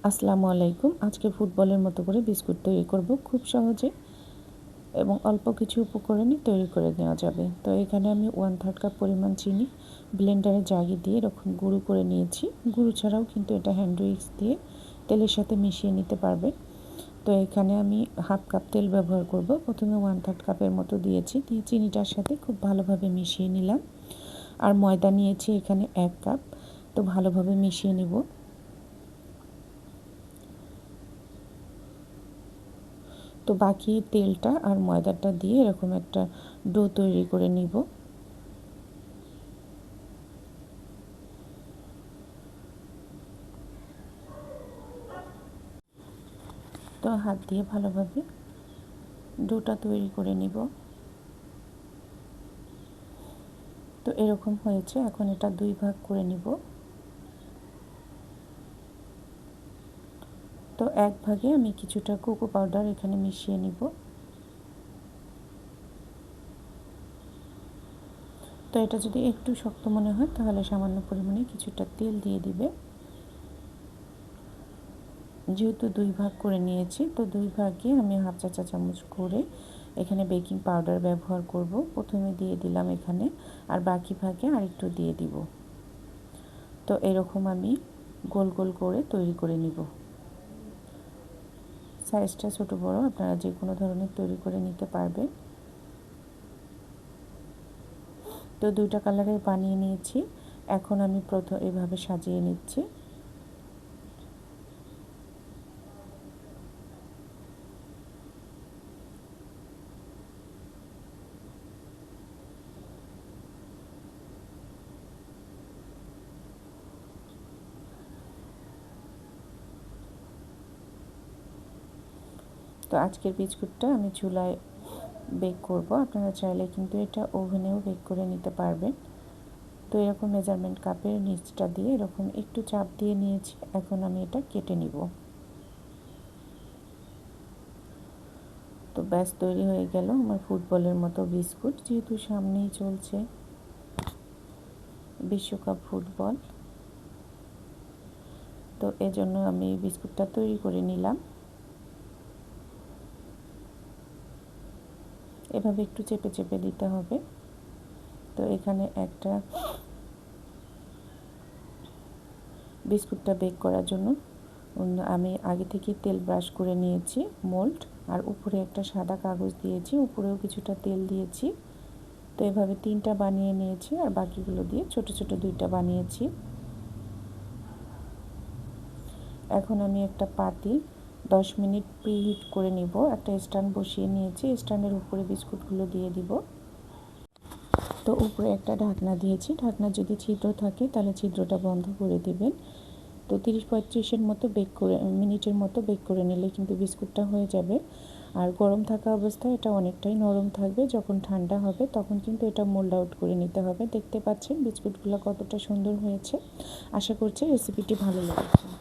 আসসালামু আলাইকুম। আজকে ফুটবলের মতো করে বিস্কুট তৈরি করব খুব সহজে এবং অল্প কিছু উপকরণে তৈরি করে নেওয়া যাবে। তো এখানে আমি 1/3 কাপ পরিমাণ চিনি ব্লেন্ডারে জাগিয়ে দিয়ে এরকম গুঁড়ো করে নিয়েছি। গুঁড়ো ছাড়াও কিন্তু এটা হ্যান্ড উইক্স দিয়ে তেলের সাথে মিশিয়ে নিতে পারবেন। তো এখানে আমি 1/2 কাপ তেল ব্যবহার করব। প্রথমে 1/3 কাপের মতো দিয়েছি, দিয়ে চিনিটার সাথে খুব ভালোভাবে মিশিয়ে নিলাম। আর ময়দা নিয়েছি এখানে 1 কাপ। তো ভালোভাবে মিশিয়ে নেব। তো বাকি তেলটা আর ময়দাটা দিয়ে এরকম একটা ডো তৈরি করে নিব। তো হাত দিয়ে ভালোভাবে ডোটা তৈরি করে নিব। তো এরকম হয়েছে, এখন এটা 2 ভাগ করে নিব। তো এক ভাগে আমি কিছুটা কোকো পাউডার এখানে মিশিয়ে নিব। তো এটা যদি একটু শক্ত মনে হয় তাহলে সামান্য পরিমাণে কিছুটা তেল দিয়ে দিবে। যেহেতু 2 ভাগ করে নিয়েছি, তো 2 ভাগে আমি 1/2 চা চামচ করে এখানে বেকিং পাউডার ব্যবহার করব। প্রথমে দিয়ে দিলাম এখানে, আর বাকি ভাগে আরেকটু দিয়ে দিব। তো এরকম আমি গোল গোল করে তৈরি করে নিব। সাইজটা ছোট বড় আপনারা যে কোনো ধরনের তৈরি করে নিতে পারবেন। তো 2টা কালারের বানিয়ে নিয়েছি। এখন আমি প্রথম এভাবে সাজিয়ে নিচ্ছি। তো আজকের বিস্কুটটা আমি চুলায় বেক করব। আপনারা চাইলে কিন্তু এটা ওভেনেও বেক করে নিতে পারবেন। তো এরকম মেজারমেন্ট কাপের নিচটা দিয়ে এরকম একটু চাপ দিয়ে নিয়েছি। এখন আমি এটা কেটে নিব। তো ব্যাস তৈরি হয়ে গেল আমার ফুটবলের মতো বিস্কুট। যেহেতু সামনেই চলছে বিশ্বকাপ ফুটবল, তো এজন্য আমি বিস্কুটটা তৈরি করে নিলাম। এভাবে একটু চেপে চেপে দিতে হবে। তো এখানে একটা বিস্কুটটা বেক করার জন্য আমি আগে থেকে তেল ব্রাশ করে নিয়েছি মোল্ড, আর উপরে একটা সাদা কাগজ দিয়েছি, উপরেও কিছুটা তেল দিয়েছি। তো এভাবে 3টা বানিয়ে নিয়েছি, আর বাকিগুলো দিয়ে ছোট ছোট 2টা বানিয়েছি। এখন আমি একটা পাতিল 10 মিনিট প্রিহিট করে নিব। একটা স্ট্যান্ড বসিয়ে নিয়েছি, স্ট্যান্ডের উপরে বিস্কুটগুলো দিয়ে দিব। তো উপরে একটা ঢাকনা দিয়েছি, ঢাকনা যদি ছিদ্র থাকে তাহলে ছিদ্রটা বন্ধ করে দিবেন। তো 30-35 মিনিটের মতো বেক করে নিলে কিন্তু বিস্কুটটা হয়ে যাবে। আর গরম থাকা অবস্থায় এটা অনেকটাই নরম থাকবে। যখন ঠান্ডা হবে তখন কিন্তু এটা মোল্ড আউট করে নিতে হবে। দেখতে পাচ্ছেন বিস্কুটগুলো কতটা সুন্দর হয়েছে। আশা করছি রেসিপিটি ভালো লেগেছে।